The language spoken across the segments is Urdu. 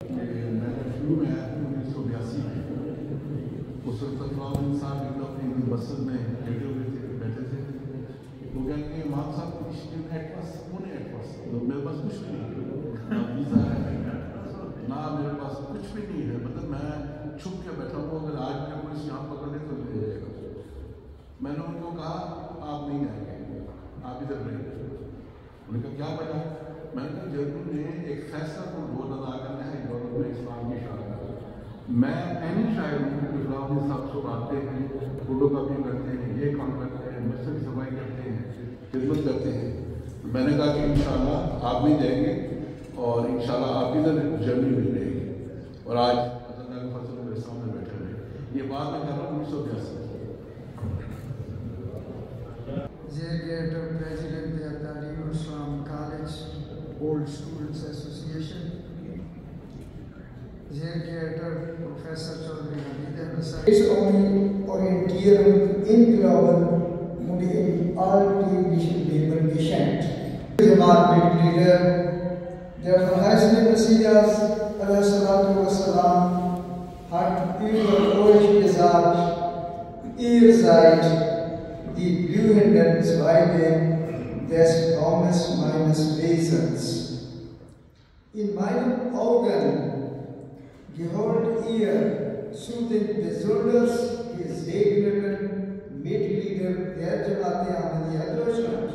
میں شروع میں 1982 میں اس وقت صاحب اپنی مسجد میں بیٹھے ہوئے تھے وہ کہتے ہیں امام صاحب میرے پاس کچھ بھی نہیں نہ ویزا ہے نہ میرے پاس کچھ بھی نہیں ہے، مطلب میں چھپ کے بیٹھا ہوں، اگر آج میرے پولیس یہاں پکڑنے تو لے جائے گا۔ میں نے ان کو کہا آپ نہیں جائیں گے، آپ ادھر رہیں گے۔ انہوں نے کہا کیا وجہ؟ میں نے کہا جرمن نے ایک فیصلہ کو رول ادا کرنا ہے یورپ میں اسلام کی شاعر۔ میں اینی شاعر ہوں کہ غلام صاحب سب آتے ہیں، فوٹو کاپی کرتے ہیں، یہ کام کرتے ہیں، مسجد کی صفائی کرتے ہیں، خدمت کرتے ہیں۔ میں نے کہا کہ انشاءاللہ آپ بھی جائیں گے اور انشاءاللہ آپ ادھر جرمنی بھی رہے گی، اور آج حضرت کا فضل میرے سامنے بیٹھے ہوئے۔ یہ بات میں کر رہا ہوں 1982 President of Talim Islam College Old Students Association, Creator Professor Chaudhry Hamid Ahmed Sahib is only orientieren inglauben und in alltäglichen Leben geschenkt. Jamaat Mitglieder der verheißene Messias alaihissalatu wassalam hat über euch gesagt, ihr seid die blühenden Zweige des Baumes meines Wesens. In meinen Augen gehört ihr zu den besonders gesegneten Mitgliedern der Jamaat Ahmadiyya Deutschland.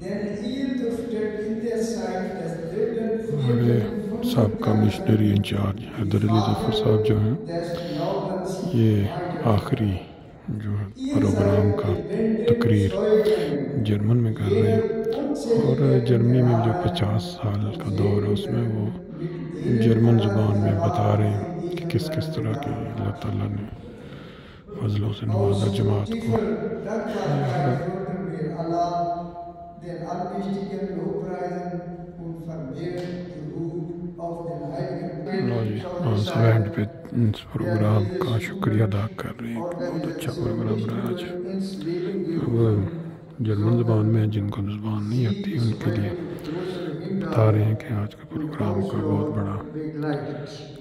Denn ihr dürftet in der Zeit des dritten سابقہ مشنری انچارج حیدر علی ظفر صاحب جو ہیں، یہ آخری جو پروگرام کا تقریر جرمن میں کر رہے ہیں، اور جرمنی میں جو 50 سال کا دور ہے اس میں وہ جرمن زبان میں بتا رہے ہیں کہ کس کس طرح کی اللہ تعالیٰ نے فضلوں سے نوازا جماعت کو۔ لینڈ پہ اس پروگرام کا شکریہ ادا کر رہے ہیں، بہت اچھا پروگرام رہا آج۔ وہ جرمن زبان میں جن کو زبان نہیں آتی ان کے لیے بتا رہے ہیں کہ آج کے پروگرام کا بہت بڑا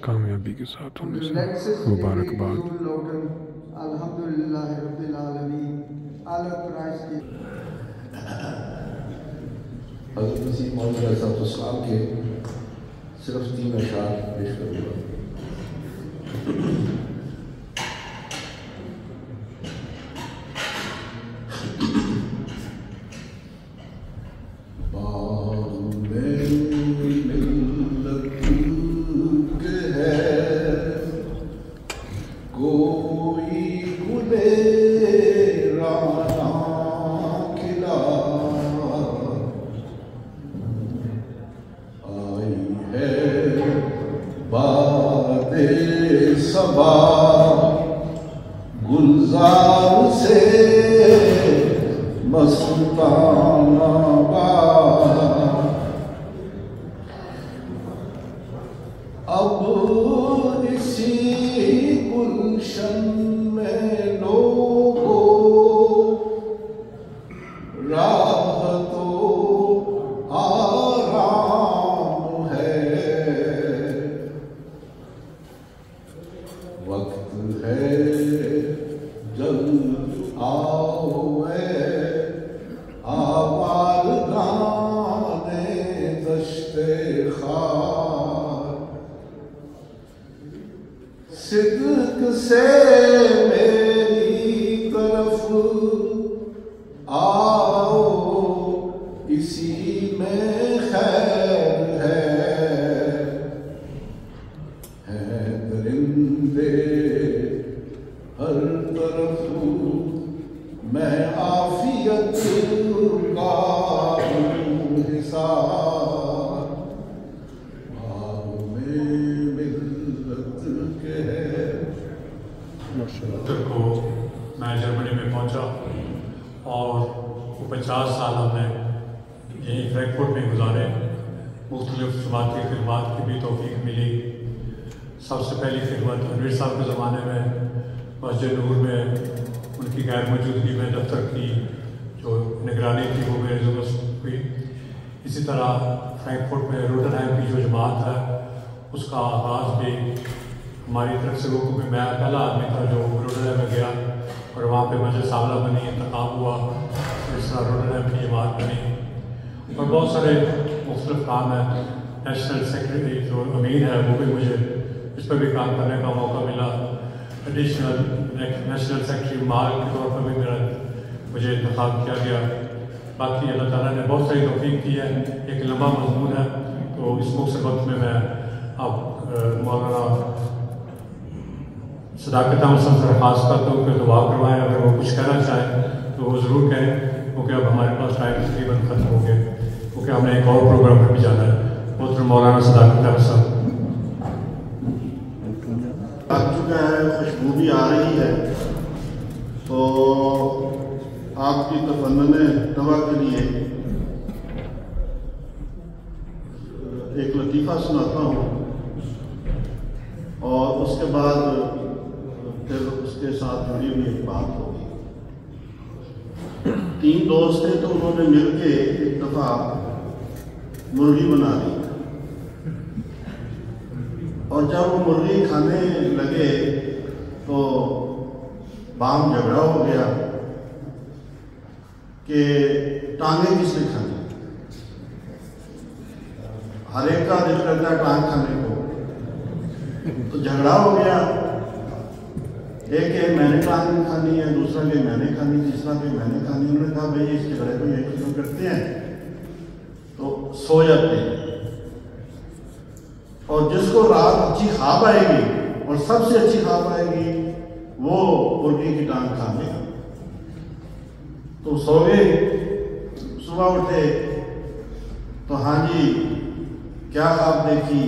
کامیابی کے ساتھ ہونے سے مبارکباد۔ الحمدللہ رب العالمین۔ حضرت مسیح موعود علیہ السلام کے صرف 3 اشعار پیش کروں گا۔ گلزار سے مستانہ اب اسی گلشن میں لوگو راحت و آرام ہے، وقت ہے جلد آؤ اے آبادگان دشت خار، صدق سے میری طرف آؤ، اسی میں خیر ہے درندے ہر طرف میں عافیت کا حصار، باب میں ملت کے ہے۔ کو میں جرمنی میں پہنچا اور وہ 50 سال ہم نے یہیں فرینکفرٹ میں گزارے۔ مختلف جماعتی خدمات کی بھی توفیق ملی۔ سب سے پہلی خدمت انویر صاحب کے زمانے میں مسجد نور میں ان کی غیر موجودگی میں دفتر کی جو نگرانی تھی وہ میرے ذمہ ہوئی۔ اسی طرح فرینکفرٹ میں روٹنہائم کی جو جماعت ہے اس کا آغاز بھی ہماری طرف سے وہ، کیونکہ میں پہلا آدمی تھا جو روڈل میں گیا اور وہاں پہ مجھے ساملہ بنی، انتخاب ہوا، اس طرح روڈل کی جماعت بنی، اور بہت سارے مختلف کام ہیں۔ نیشنل سیکرٹری جو امیر ہے وہ بھی مجھے اس پہ بھی کام کرنے کا موقع ملا۔ ایڈیشنل نیشنل سیکرٹری مال کے طور پر بھی مجھے انتخاب کیا گیا۔ باقی اللہ تعالیٰ نے بہت ساری توفیق کی ہے، ایک لمبا مضمون ہے، تو اس مختصر وقت میں اب مولانا صداقت احمد صاحب سے درخواست کرتا ہوں کہ دعا کروائیں، اگر وہ کچھ کہنا چاہیں تو وہ ضرور کہیں، کیونکہ اب ہمارے پاس ٹائم تقریباً ختم ہو گیا، کیونکہ ہم نے ایک اور پروگرام پر بھی جانا ہے۔ محترم مولانا صداقت احمد صاحب۔ لگ چکا ہے، خوشبو بھی آ رہی ہے، تو آپ کی تفنن دوا کے لیے ایک لطیفہ سناتا ہوں، اور اس کے بعد پھر اس کے ساتھ جڑی ہوئی ایک بات ہوگی۔ 3 دوست تھے، تو انہوں نے مل کے ایک دفعہ مرغی بنا لی، اور جب وہ مرغی کھانے لگے تو باہم جھگڑا ہو گیا کہ ٹانگیں کس نے کھانی۔ ہر ایک کا دل کرتا ہے ٹانگ کھانے کو، تو جھگڑا ہو گیا، ایک کہ میں نے ٹانگ کھانی ہے، دوسرا کہ میں نے کھانی، تیسرا کہ میں نے کھانی۔ انہوں نے کہا بھائی اس جھگڑے کو یہ ختم کرتے ہیں، تو سو جاتے ہیں، اور جس کو رات اچھی خواب آئے گی اور سب سے اچھی خواب آئے گی وہ مرغی کی ٹانگ کھا لے گا۔ تو سو گئے، صبح اٹھے تو ہاں جی کیا خواب دیکھی؟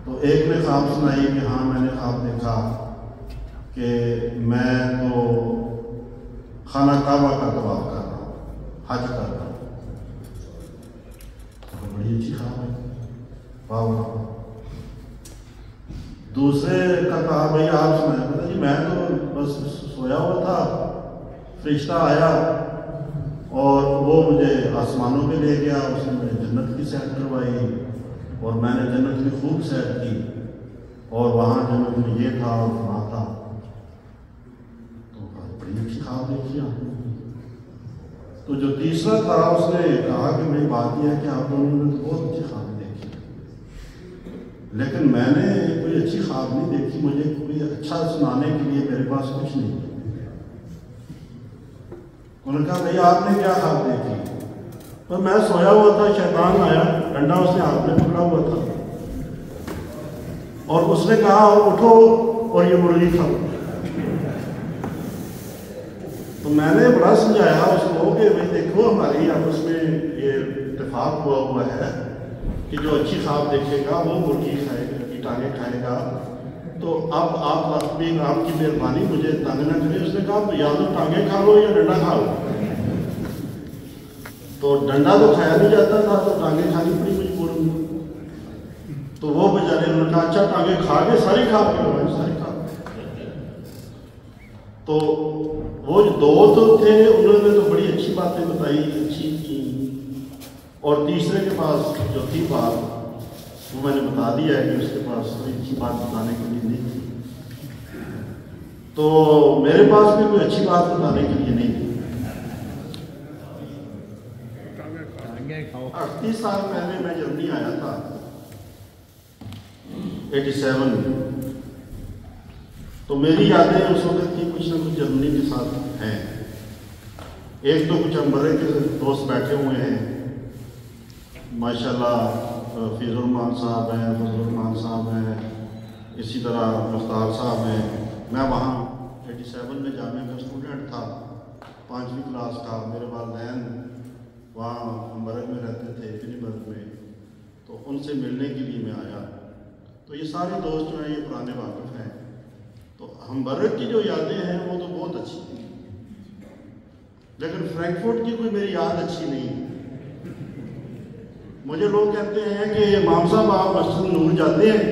تو ایک نے خواب سنائی کہ ہاں میں نے خواب دیکھا کہ میں تو خانہ کعبہ کا طواف کر رہا ہوں، حج کر رہا ہوں۔ بڑی اچھی خواب ہے، واہ۔ دوسرے کا کہا بھائی آپ سنائیں۔ پتا جی میں تو بس سویا ہوا تھا، فرشتہ آیا اور وہ مجھے آسمانوں پہ لے گیا، اس نے مجھے جنت کی سیر کروائی، اور میں نے جنت کی خوب سیر کی، اور وہاں جنت میں یہ تھا اور وہاں تھا۔ تو بڑی اچھی خواب دیکھی آپ نے۔ تو جو تیسرا تھا اس نے کہا کہ میری بات یہ ہے کہ آپ لوگوں نے تو بہت اچھی خواب دیکھی، لیکن میں نے کوئی اچھی خواب نہیں دیکھی، مجھے کوئی اچھا سنانے کے لیے میرے پاس کچھ نہیں۔ انہوں نے کہا بھائی آپ نے کیا خواب دیکھی؟ تو میں سویا ہوا تھا، شیطان آیا، ڈنڈا اس نے ہاتھ میں پکڑا ہوا تھا، اور اس نے کہا اٹھو اور یہ مرغی کھاؤ۔ تو میں نے بڑا سمجھایا اس کو کہ بھائی دیکھو ہماری آپس میں یہ اتفاق ہوا ہے کہ جو اچھی خواب دیکھے گا وہ مرغی کھائے گا، کی ٹانگیں کھائے گا، تو اب آپ کی مہربانی مجھے تنگ نہ کریں۔ اس نے کہا یا تو ٹانگیں کھا لو یا ڈنڈا کھا لو۔ تو ڈنڈا تو کھایا نہیں جاتا تھا، تو ٹانگیں کھانی پڑی مجبور ہوں۔ تو وہ بیچارے انہوں نے کہا اچھا ٹانگیں کھا کے ساری کھا کے ساری کھا۔ تو وہ جو دو تو تھے انہوں نے تو بڑی اچھی باتیں بتائی، اچھی کی، اور تیسرے کے پاس جو تھی بات وہ میں نے بتا دیا ہے کہ اس کے پاس کوئی اچھی بات بتانے کے لیے نہیں تھی، تو میرے پاس بھی کوئی اچھی بات بتانے کے لیے نہیں تھی۔ 38 سال پہلے میں جرمنی آیا تھا، 87 میں، تو میری یادیں اس وقت کی کچھ نہ کچھ جرمنی کے ساتھ ہیں۔ ایک تو کچھ امبرے کے دوست بیٹھے ہوئے ہیں، ماشاءاللہ فیض الرحمان صاحب ہیں، فضل الرحمان صاحب ہیں، اسی طرح مختار صاحب ہیں۔ میں وہاں 87 میں جامعہ کا اسٹوڈنٹ تھا، 5ویں کلاس کا۔ میرے والدین وہاں امبرگ میں رہتے تھے، فنیبرگ میں، تو ان سے ملنے کے لیے میں آیا۔ تو یہ سارے دوست جو ہیں یہ پرانے واقف ہیں، تو ہمبرگ کی جو یادیں ہیں وہ تو بہت اچھی ہیں، لیکن فرینکفرٹ کی کوئی میری یاد اچھی نہیں۔ مجھے لوگ کہتے ہیں کہ امام صاحب آپ مسجد نور جاتے ہیں؟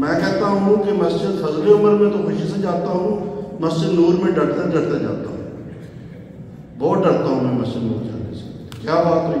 میں کہتا ہوں کہ مسجد فضل عمر میں تو خوشی سے جاتا ہوں، مسجد نور میں ڈرتے ڈرتے جاتا ہوں، بہت ڈرتا ہوں میں مسجد نور جانے سے۔ کیا بات ہوئی؟